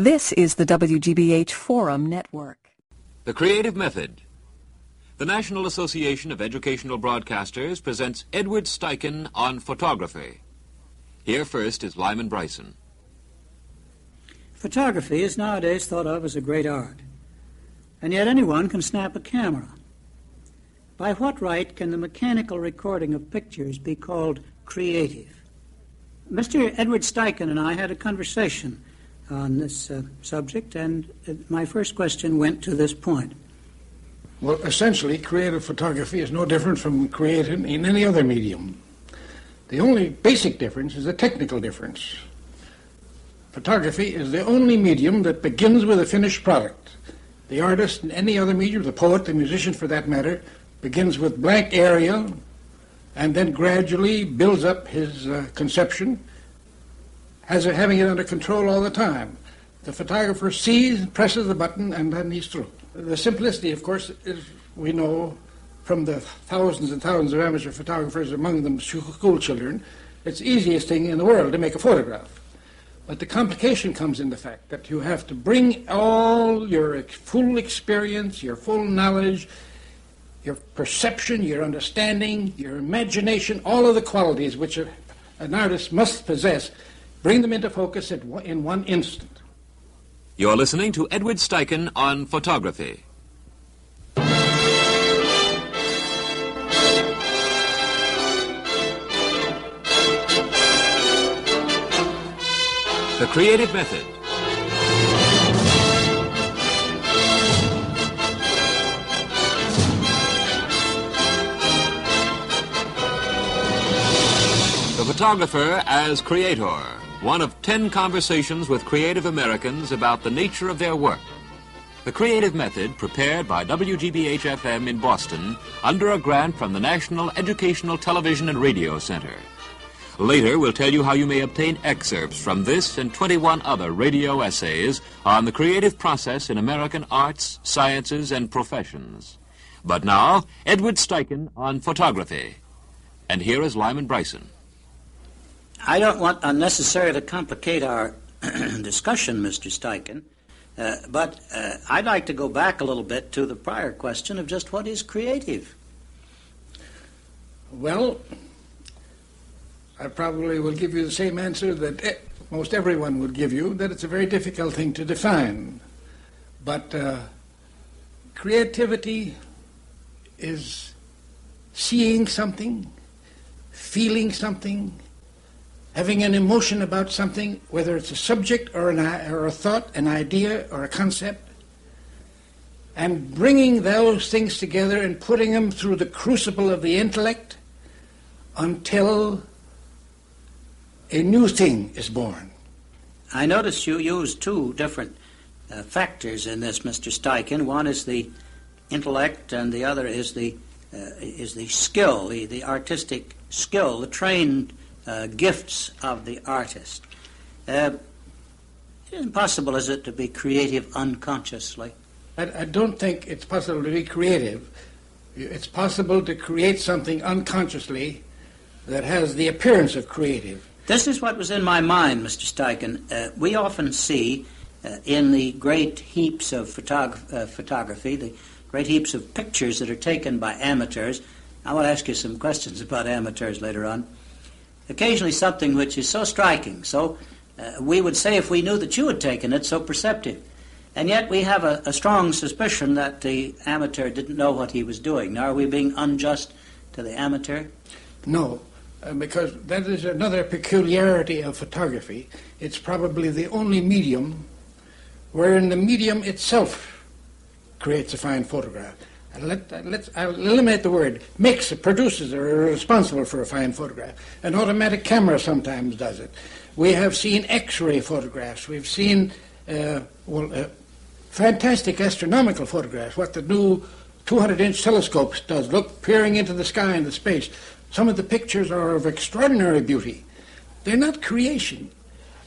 This is the WGBH Forum Network. The Creative Method. The National Association of Educational Broadcasters presents Edward Steichen on photography. Here first is Lyman Bryson. Photography is nowadays thought of as a great art, and yet anyone can snap a camera. By what right can the mechanical recording of pictures be called creative? Mr. Edward Steichen and I had a conversation on this subject, and my first question went to this point. Well, essentially, creative photography is no different from creating in any other medium. The only basic difference is a technical difference. Photography is the only medium that begins with a finished product. The artist in any other medium, the poet, the musician for that matter, begins with blank area and then gradually builds up his conception, having it under control all the time. The photographer sees, presses the button, and then he's through. The simplicity, of course, is, we know from the thousands and thousands of amateur photographers, among them school children, it's the easiest thing in the world to make a photograph. But the complication comes in the fact that you have to bring all your full experience, your full knowledge, your perception, your understanding, your imagination, all of the qualities which an artist must possess, bring them into focus in one instant. You're listening to Edward Steichen on photography. The Creative Method. The photographer as creator. One of 10 conversations with creative Americans about the nature of their work. The Creative Method, prepared by WGBH-FM in Boston under a grant from the National Educational Television and Radio Center. Later, we'll tell you how you may obtain excerpts from this and 21 other radio essays on the creative process in American arts, sciences, and professions. But now, Edward Steichen on photography. And here is Lyman Bryson. I don't want unnecessarily to complicate our discussion, Mr. Steichen, but I'd like to go back a little bit to the prior question of just what is creative. Well, I probably will give you the same answer that most everyone would give you, that it's a very difficult thing to define. But creativity is seeing something, feeling something, having an emotion about something, whether it's a subject or a thought, an idea or a concept, and bringing those things together and putting them through the crucible of the intellect until a new thing is born. I notice you use two different factors in this, Mr. Steichen. One is the intellect, and the other is the skill, the artistic skill, the trained gifts of the artist. It isn't possible, is it, to be creative unconsciously? I don't think it's possible to be creative. It's possible to create something unconsciously that has the appearance of creative. This is what was in my mind, Mr. Steichen. We often see in the great heaps of photography, the great heaps of pictures that are taken by amateurs. I want to ask you some questions about amateurs later on. Occasionally something which is so striking, so we would say if we knew that you had taken it, so perceptive. And yet we have a strong suspicion that the amateur didn't know what he was doing. Now, are we being unjust to the amateur? No, because that is another peculiarity of photography. It's probably the only medium wherein the medium itself creates a fine photograph. I'll eliminate the word makes, produces, or are responsible for a fine photograph. An automatic camera sometimes does it. We have seen X-ray photographs. We've seen fantastic astronomical photographs, what the new 200-inch telescopes does, peering into the sky and the space. Some of the pictures are of extraordinary beauty. They're not creation.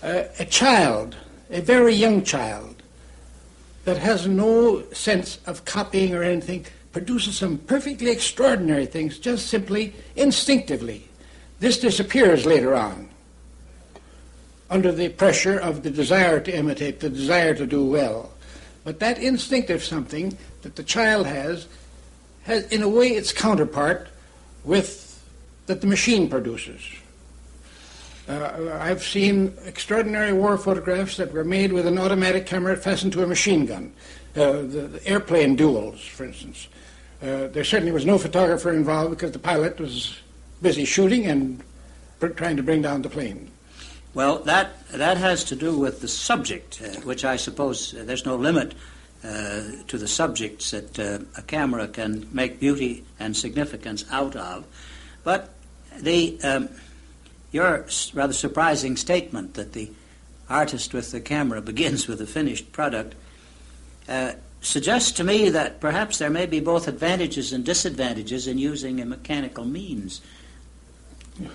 A child, a very young child, that has no sense of copying or anything, produces some perfectly extraordinary things, just simply instinctively. This disappears later on. under the pressure of the desire to imitate, the desire to do well. But that instinctive something that the child has in a way its counterpart that the machine produces. I've seen extraordinary war photographs that were made with an automatic camera fastened to a machine gun. The airplane duels, for instance. There certainly was no photographer involved because the pilot was busy shooting and trying to bring down the plane. Well, that has to do with the subject, which I suppose there's no limit to the subjects that a camera can make beauty and significance out of. But your rather surprising statement that the artist with the camera begins with a finished product suggests to me that perhaps there may be both advantages and disadvantages in using a mechanical means.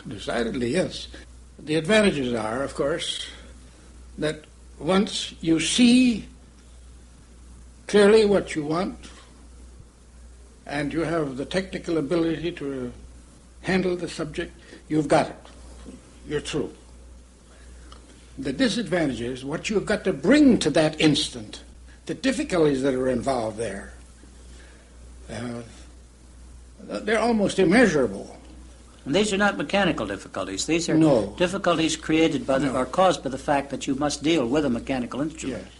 Decidedly, yes. The advantages are, of course, that once you see clearly what you want and you have the technical ability to handle the subject, you've got it. You're through. The disadvantage is what you've got to bring to that instant, the difficulties that are involved there. They're almost immeasurable. And these are not mechanical difficulties. These are difficulties created by or caused by the fact that you must deal with a mechanical instrument. Yes.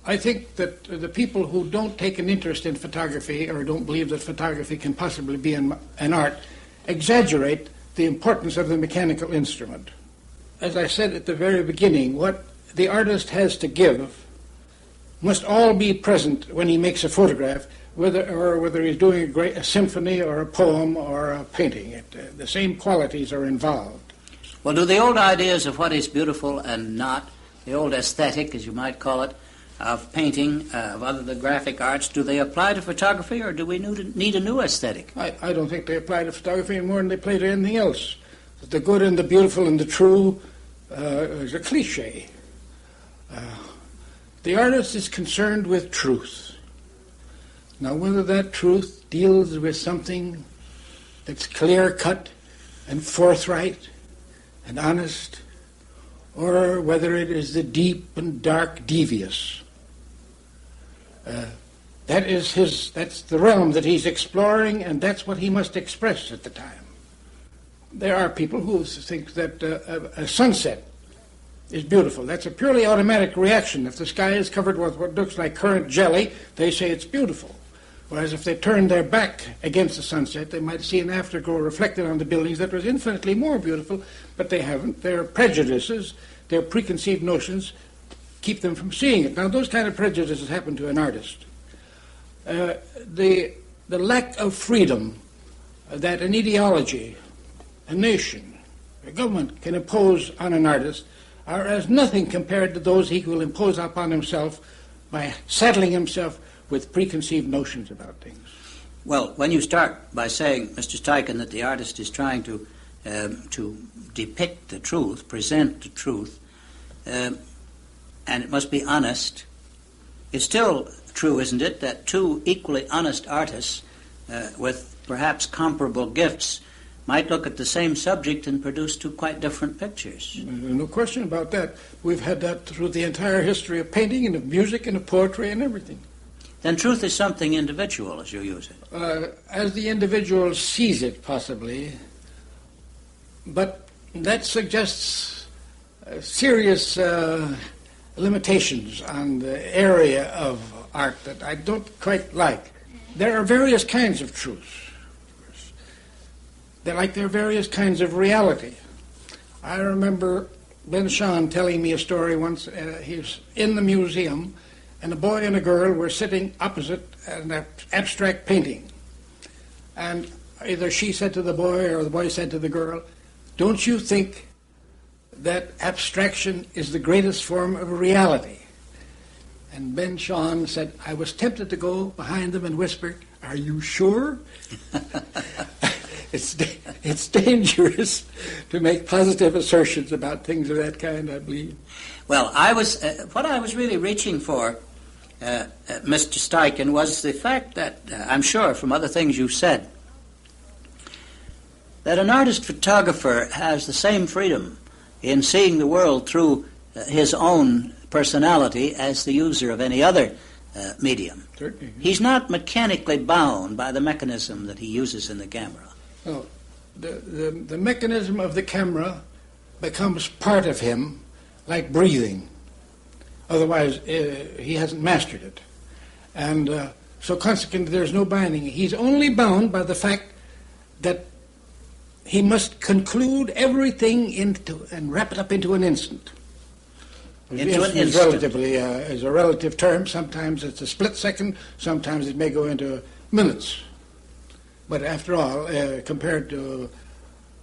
I think that the people who don't take an interest in photography or don't believe that photography can possibly be an art exaggerate the importance of the mechanical instrument. As I said at the very beginning, what the artist has to give must all be present when he makes a photograph, whether he's doing a symphony or a poem or a painting. The same qualities are involved. Well, do the old ideas of what is beautiful and not, the old aesthetic, as you might call it, of painting, of other graphic arts, do they apply to photography, or do we need a new aesthetic? I don't think they apply to photography any more than they apply to anything else. The good and the beautiful and the true is a cliche. The artist is concerned with truth. Now, whether that truth deals with something that's clear-cut and forthright and honest, or whether it is the deep and dark devious, that's the realm that he's exploring, and that's what he must express at the time. There are people who think that a sunset is beautiful. That's a purely automatic reaction. If the sky is covered with what looks like currant jelly, they say it's beautiful. Whereas if they turn their back against the sunset, they might see an afterglow reflected on the buildings that was infinitely more beautiful, but they haven't. Their prejudices, their preconceived notions, keep them from seeing it. Now, those kind of prejudices happen to an artist. The lack of freedom that an ideology, a nation, a government can impose on an artist are as nothing compared to those he will impose upon himself by saddling himself with preconceived notions about things. Well, when you start by saying, Mr. Steichen, that the artist is trying to depict the truth, present the truth, and it must be honest, it's still true, isn't it, that two equally honest artists with perhaps comparable gifts might look at the same subject and produce two quite different pictures. No question about that. We've had that through the entire history of painting and of music and of poetry and everything. Then truth is something individual as you use it. As the individual sees it, possibly, but that suggests serious limitations on the area of art that I don't quite like. There are various kinds of truth. There are various kinds of reality. I remember Ben Shahn telling me a story once. He was in the museum, and a boy and a girl were sitting opposite an abstract painting. And either she said to the boy or the boy said to the girl, "Don't you think that abstraction is the greatest form of reality?" And Ben Shahn said, "I was tempted to go behind them and whisper, 'Are you sure?'" It's dangerous to make positive assertions about things of that kind, I believe. Well, what I was really reaching for, Mr. Steichen, was the fact that, I'm sure from other things you've said, that an artist photographer has the same freedom in seeing the world through his own personality as the user of any other medium. Certainly. He's not mechanically bound by the mechanism that he uses in the camera. No, the mechanism of the camera becomes part of him, like breathing. Otherwise, he hasn't mastered it. And so consequently, there's no binding. He's only bound by the fact that he must conclude everything into and wrap it up into an instant. Into an instant. Relatively, is a relative term. Sometimes it's a split second. Sometimes it may go into minutes. But after all, compared to,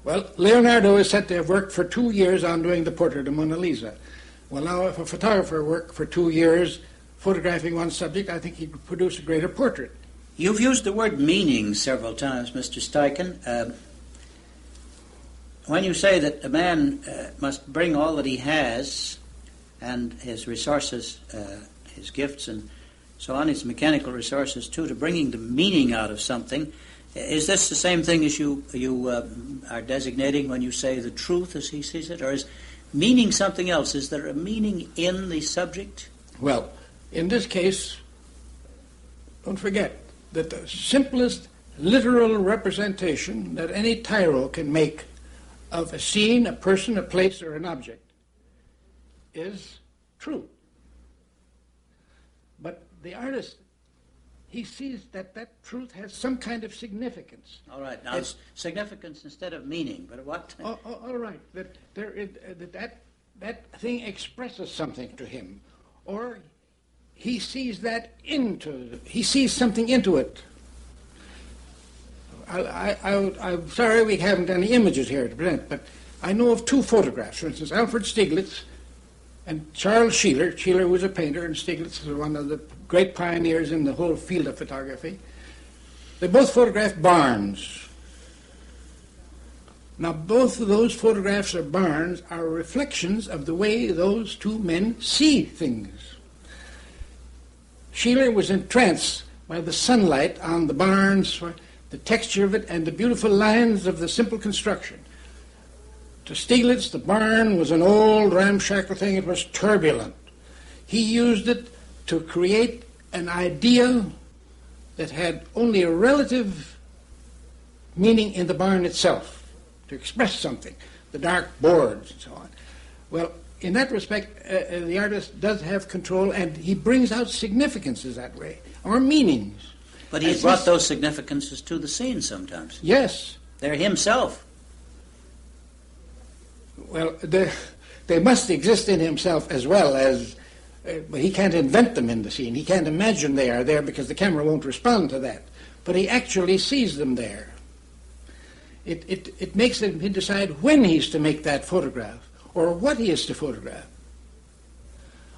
well, Leonardo is said to have worked for 2 years on doing the portrait of Mona Lisa. Well, now, if a photographer worked for 2 years photographing one subject, I think he could produce a greater portrait. You've used the word meaning several times, Mr. Steichen. When you say that a man must bring all that he has and his resources, his gifts and so on, his mechanical resources too, to bringing the meaning out of something, is this the same thing as you are designating when you say the truth as he sees it, or is meaning something else? Is there a meaning in the subject? Well, in this case, don't forget that the simplest literal representation that any tyro can make of a scene, a person, a place, or an object is true. But the artist, he sees that that truth has some kind of significance. All right, now it's significance instead of meaning, but what? All right, that thing expresses something to him, or he sees he sees something into it. I'm sorry we haven't any images here to present, but I know of 2 photographs. For instance, Alfred Stieglitz and Charles Sheila. Sheila was a painter, and Stieglitz was one of the great pioneers in the whole field of photography. They both photographed barns. Now, both of those photographs of barns are reflections of the way those 2 men see things. Sheila was entranced by the sunlight on the barns, the texture of it, and the beautiful lines of the simple construction. To Stieglitz, the barn was an old ramshackle thing. It was turbulent. He used it to create an idea that had only a relative meaning in the barn itself, to express something, the dark boards and so on. Well, in that respect, the artist does have control, and he brings out significances that way, or meanings. But he brought those significances to the scene sometimes. Yes. They're himself. Well, they must exist in himself as well as, but he can't invent them in the scene. He can't imagine they are there because the camera won't respond to that. But he actually sees them there. It makes him decide when he's to make that photograph or what he is to photograph.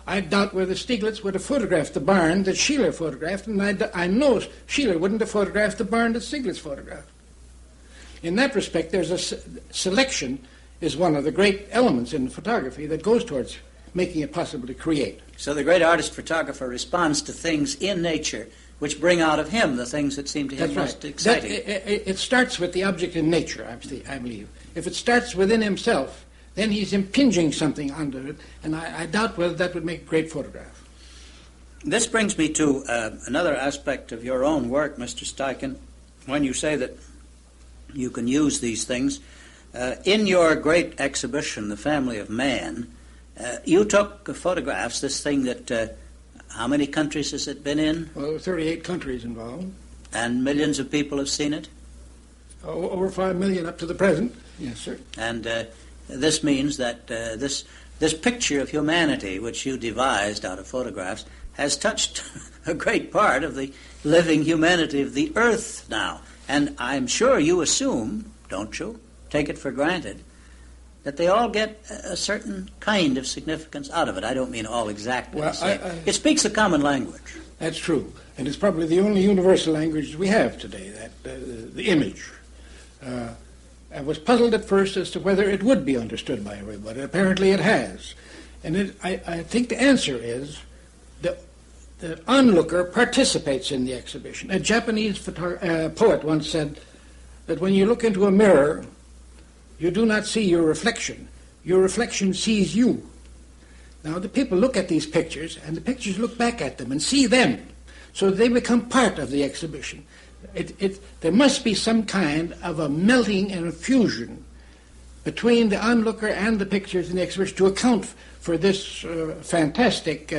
I doubt whether Stieglitz would have photographed the barn that Sheila photographed, and I know Sheila wouldn't have photographed the barn that Stieglitz photographed. In that respect, there's a selection is one of the great elements in photography that goes towards making it possible to create. So the great artist-photographer responds to things in nature which bring out of him the things that seem to him most exciting. It starts with the object in nature, I believe. If it starts within himself, then he's impinging something onto it, and I doubt whether that would make a great photograph. This brings me to another aspect of your own work, Mr. Steichen, when you say that you can use these things. In your great exhibition, The Family of Man, you took photographs, this thing that, how many countries has it been in? Well, there were 38 countries involved. And millions of people have seen it? Over 5 million up to the present. Yes, sir. And this means that this picture of humanity, which you devised out of photographs, has touched a great part of the living humanity of the earth now. And I'm sure you assume, don't you, take it for granted, that they all get a certain kind of significance out of it. I don't mean all exactly the same. It speaks a common language. That's true. And it's probably the only universal language we have today, that the image. I was puzzled at first as to whether it would be understood by everybody. Apparently it has. And I think the answer is the onlooker participates in the exhibition. A Japanese poet once said that when you look into a mirror, you do not see your reflection. your reflection sees you. Now, the people look at these pictures, and the pictures look back at them and see them, so they become part of the exhibition. There must be some kind of a melting and a fusion between the onlooker and the pictures in the exhibition to account for this fantastic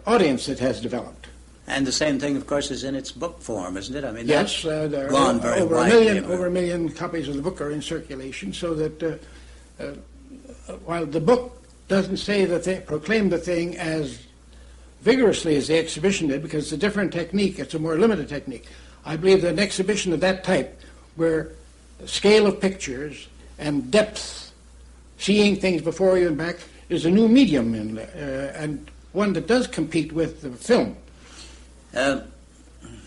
audience that has developed. And the same thing, of course, is in its book form, isn't it? I mean, yes, there are over a million copies of the book are in circulation, so that while the book doesn't say that they proclaim the thing as vigorously as the exhibition did, because it's a different technique, it's a more limited technique. I believe that an exhibition of that type, where the scale of pictures and depth, seeing things before you and back, is a new medium, and one that does compete with the film.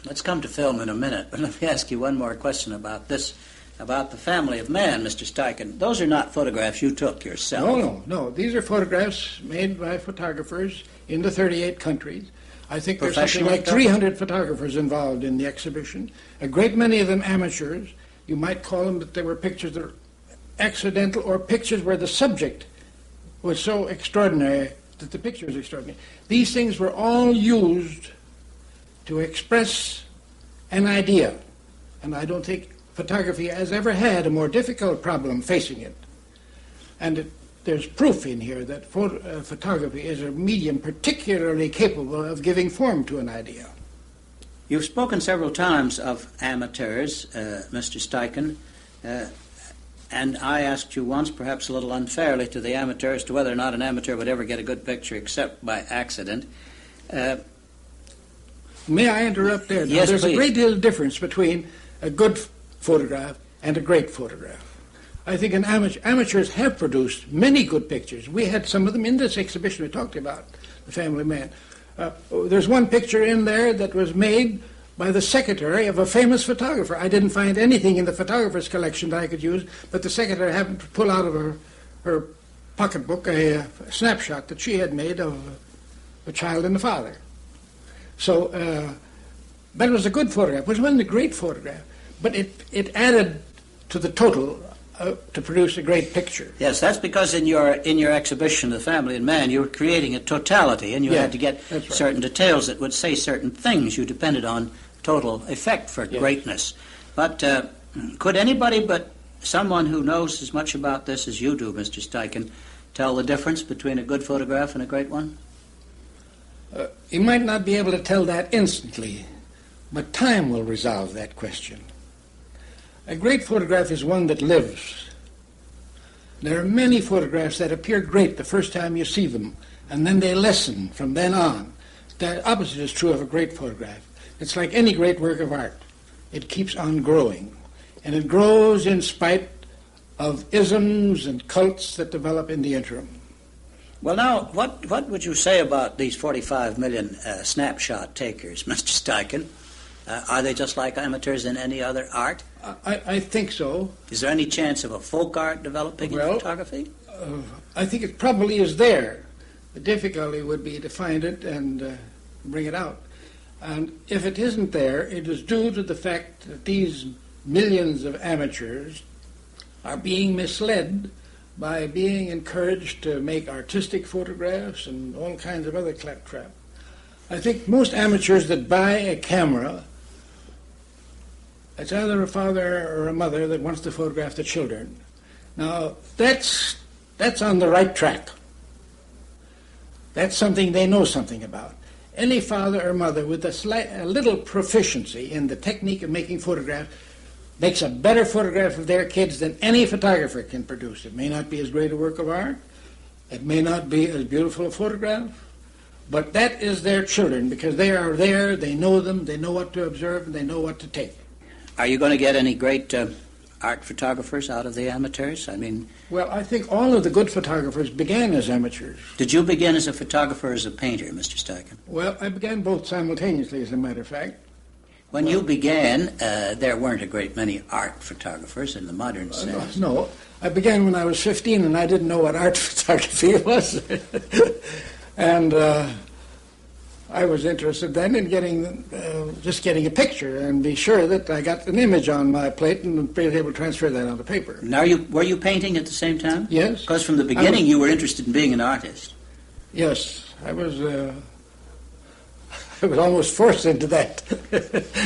Let's come to film in a minute, but let me ask you one more question about this, about the family of man, Mr. Steichen. Those are not photographs you took yourself. No. These are photographs made by photographers in the 38 countries. I think there's something like 300 photographers involved in the exhibition, a great many of them amateurs. You might call them that they were pictures that are accidental, or pictures where the subject was so extraordinary that the picture was extraordinary. These things were all used to express an idea, and I don't think photography has ever had a more difficult problem facing it. And there's proof in here that photography is a medium particularly capable of giving form to an idea. You've spoken several times of amateurs, Mr. Steichen, and I asked you once, perhaps a little unfairly to the amateur, as to whether or not an amateur would ever get a good picture except by accident. May I interrupt there? Yes, there's please. A great deal of difference between a good photograph and a great photograph. I think amateurs have produced many good pictures. We had some of them in this exhibition we talked about, The Family Man. There's one picture in there that was made by the secretary of a famous photographer. I didn't find anything in the photographer's collection that I could use, but the secretary happened to pull out of her pocketbook a snapshot that she had made of a child and the father. So that was a good photograph. It wasn't a great photograph, but it added to the total to produce a great picture. Yes, that's because in your exhibition, The Family and Man, you were creating a totality, and you had to get certain details that would say certain things. You depended on total effect for greatness. But could anybody but someone who knows as much about this as you do, Mr. Steichen, tell the difference between a good photograph and a great one? You might not be able to tell that instantly, but time will resolve that question. A great photograph is one that lives. There are many photographs that appear great the first time you see them, and then they lessen from then on. The opposite is true of a great photograph. It's like any great work of art. It keeps on growing, and it grows in spite of isms and cults that develop in the interim. Well, now, what would you say about these 45 million snapshot takers, Mr. Steichen? Are they just like amateurs in any other art? I think so. Is there any chance of a folk art developing in photography? I think it probably is there. The difficulty would be to find it and bring it out. And if it isn't there, it is due to the fact that these millions of amateurs are being misled by being encouraged to make artistic photographs and all kinds of other claptrap. I think most amateurs that buy a camera, it's either a father or a mother that wants to photograph the children. Now, that's on the right track. That's something they know something about. Any father or mother with a little proficiency in the technique of making photographs makes a better photograph of their kids than any photographer can produce. It may not be as great a work of art. It may not be as beautiful a photograph. But that is their children, because they are there, they know them, they know what to observe, and they know what to take. Are you going to get any great art photographers out of the amateurs? Well, I think all of the good photographers began as amateurs. Did you begin as a photographer or as a painter, Mr. Steichen? Well, I began both simultaneously, as a matter of fact. When you began, there weren't a great many art photographers in the modern sense. No, I began when I was 15, and I didn't know what art photography was. And I was interested then in just getting a picture and be sure that I got an image on my plate and be able to transfer that onto paper. Now, were you painting at the same time? Yes. Because from the beginning you were interested in being an artist. Yes, I was almost forced into that.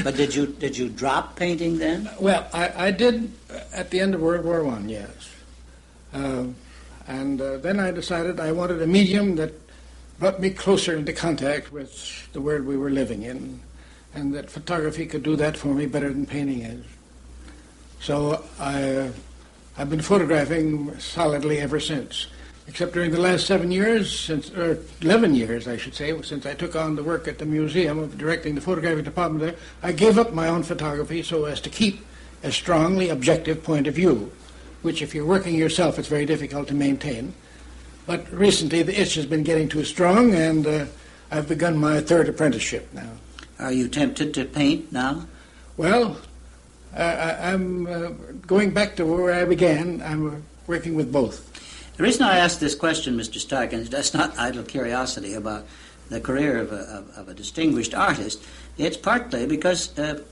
But did you drop painting then? Well, I did at the end of World War I, yes. And then I decided I wanted a medium that brought me closer into contact with the world we were living in, and that photography could do that for me better than painting is. So I've been photographing solidly ever since, except during the last 7 years, or 11 years, I should say, since I took on the work at the museum of directing the photographic department there. I gave up my own photography so as to keep a strongly objective point of view, which if you're working yourself, it's very difficult to maintain. But recently the itch has been getting too strong, and I've begun my third apprenticeship now. Are you tempted to paint now? Well, I'm going back to where I began. I'm working with both. The reason I ask this question, Mr. Steichen, is just not idle curiosity about the career of a distinguished artist. It's partly because there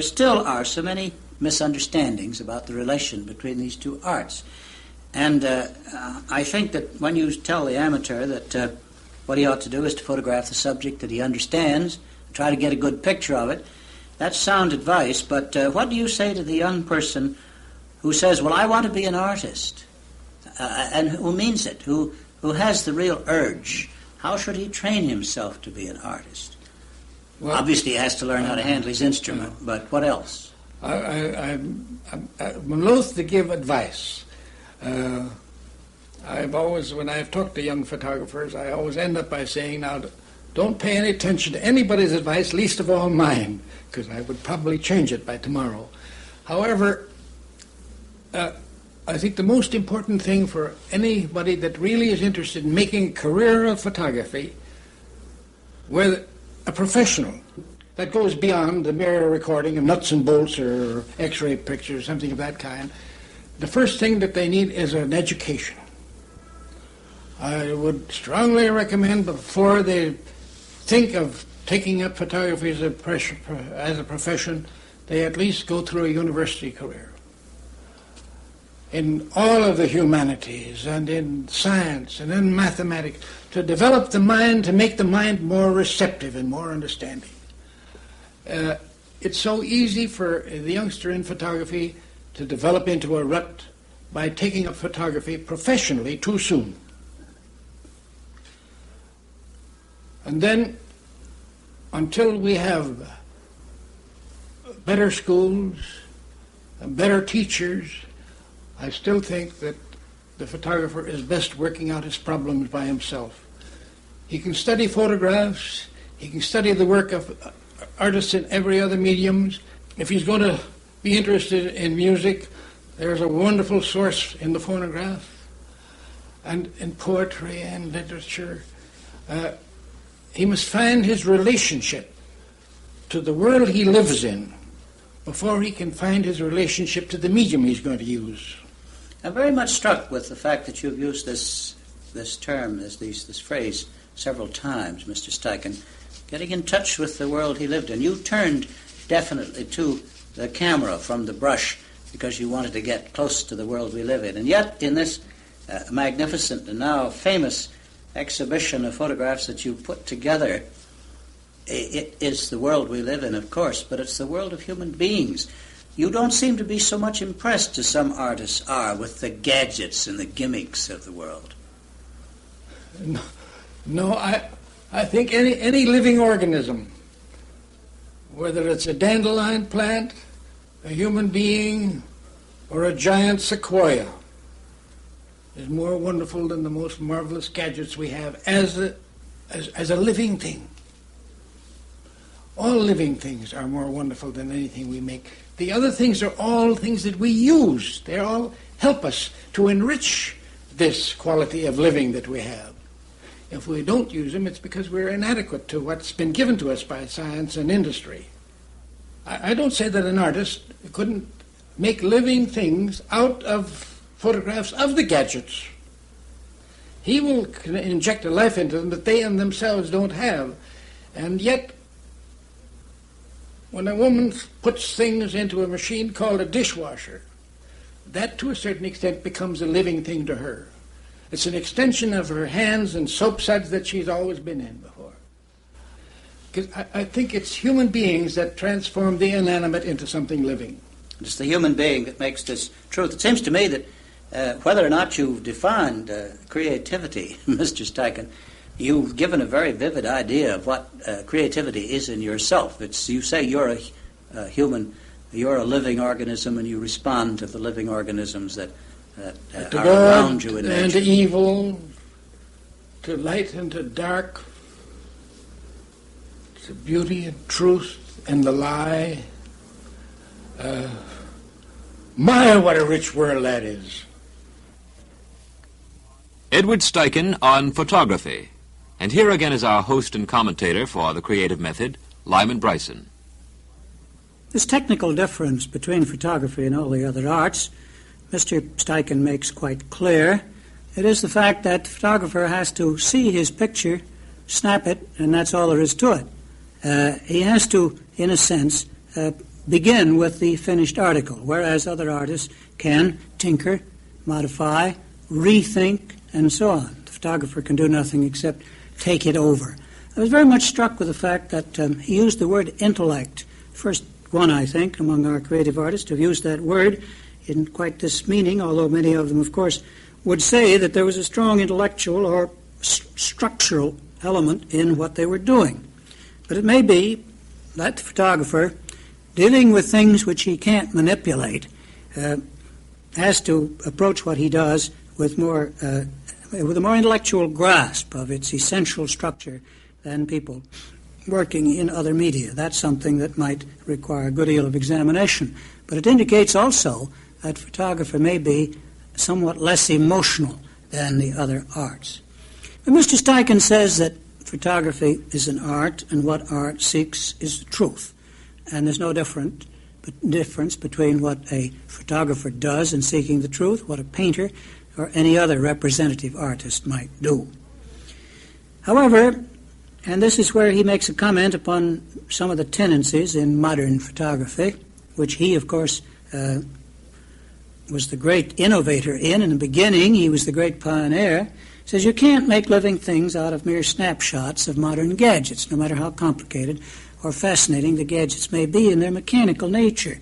still are so many misunderstandings about the relation between these two arts. And I think that when you tell the amateur that what he ought to do is to photograph the subject that he understands, try to get a good picture of it, that's sound advice. But what do you say to the young person who says, well, I want to be an artist, and who means it, who has the real urge? How should he train himself to be an artist? Well, obviously he has to learn how to handle his instrument, but what else? I'm loath to give advice. I've always, when I've talked to young photographers, I always end up by saying, now, don't pay any attention to anybody's advice, least of all mine, because I would probably change it by tomorrow. However, I think the most important thing for anybody that really is interested in making a career of photography, whether a professional that goes beyond the mere recording of nuts and bolts or X-ray pictures, something of that kind, the first thing that they need is an education. I would strongly recommend before they think of taking up photography as a profession, they at least go through a university career. In all of the humanities and in science and in mathematics, to develop the mind, to make the mind more receptive and more understanding. It's so easy for the youngster in photography to develop into a rut by taking up photography professionally too soon. And then, until we have better schools, and better teachers, I still think that the photographer is best working out his problems by himself. He can study photographs, he can study the work of artists in every other medium. If he's going to be interested in music, there's a wonderful source in the phonograph, and in poetry and literature. He must find his relationship to the world he lives in before he can find his relationship to the medium he's going to use. I'm very much struck with the fact that you've used this term, this phrase, several times, Mr. Steichen, getting in touch with the world he lived in. You turned definitely to the camera from the brush because you wanted to get close to the world we live in. And yet, in this magnificent and now famous exhibition of photographs that you put together, it is the world we live in, of course, but it's the world of human beings. You don't seem to be so much impressed as some artists are with the gadgets and the gimmicks of the world. No, I think any living organism, whether it's a dandelion plant, a human being, or a giant sequoia, is more wonderful than the most marvelous gadgets we have as a living thing. All living things are more wonderful than anything we make. The other things are all things that we use. They all help us to enrich this quality of living that we have. If we don't use them, it's because we're inadequate to what's been given to us by science and industry. I don't say that an artist couldn't make living things out of photographs of the gadgets. He will inject a life into them that they in themselves don't have. And yet, when a woman puts things into a machine called a dishwasher, that to a certain extent becomes a living thing to her. It's an extension of her hands and soap suds that she's always been in before. Because I think it's human beings that transform the inanimate into something living. It's the human being that makes this truth. It seems to me that whether or not you've defined creativity, Mr. Steichen, you've given a very vivid idea of what creativity is in yourself. You say you're a human, you're a living organism, and you respond to the living organisms that to are God around you in nature. And to evil, to light and to dark, to beauty and truth and the lie. My, what a rich world that is. Edward Steichen on photography. And here again is our host and commentator for the creative method, Lyman Bryson. This technical difference between photography and all the other arts, Mr. Steichen makes quite clear. It is the fact that the photographer has to see his picture, snap it, and that's all there is to it. He has to, in a sense, begin with the finished article, whereas other artists can tinker, modify, rethink, and so on. The photographer can do nothing except take it over. I was very much struck with the fact that he used the word intellect. First one, I think, among our creative artists to have used that word in quite this meaning, although many of them, of course, would say that there was a strong intellectual or structural element in what they were doing. But it may be that the photographer, dealing with things which he can't manipulate, has to approach what he does with a more intellectual grasp of its essential structure than people working in other media. That's something that might require a good deal of examination. But it indicates also that photography may be somewhat less emotional than the other arts. But Mr. Steichen says that photography is an art, and what art seeks is the truth. And there's no difference between what a photographer does in seeking the truth, what a painter or any other representative artist might do. However, and this is where he makes a comment upon some of the tendencies in modern photography, which he, of course, was the great innovator in the beginning. He was the great pioneer. He says you can't make living things out of mere snapshots of modern gadgets, no matter how complicated or fascinating the gadgets may be in their mechanical nature,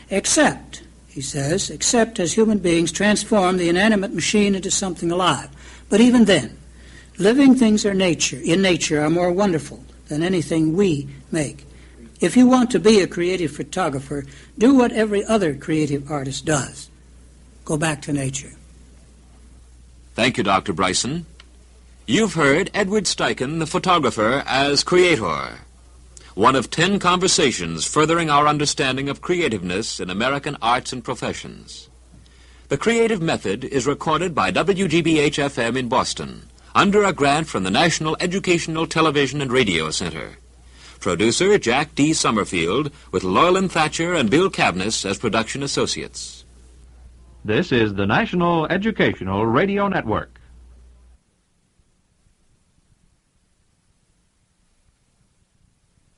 except, he says, except as human beings transform the inanimate machine into something alive. But even then, living things in nature are more wonderful than anything we make. If you want to be a creative photographer, do what every other creative artist does. Go back to nature. Thank you, Dr. Bryson. You've heard Edward Steichen, the photographer, as creator. One of 10 conversations furthering our understanding of creativeness in American arts and professions. The creative method is recorded by WGBH FM in Boston under a grant from the National Educational Television and Radio Center. Producer Jack D. Summerfield with Loyland Thatcher and Bill Cavness as production associates. This is the National Educational Radio Network.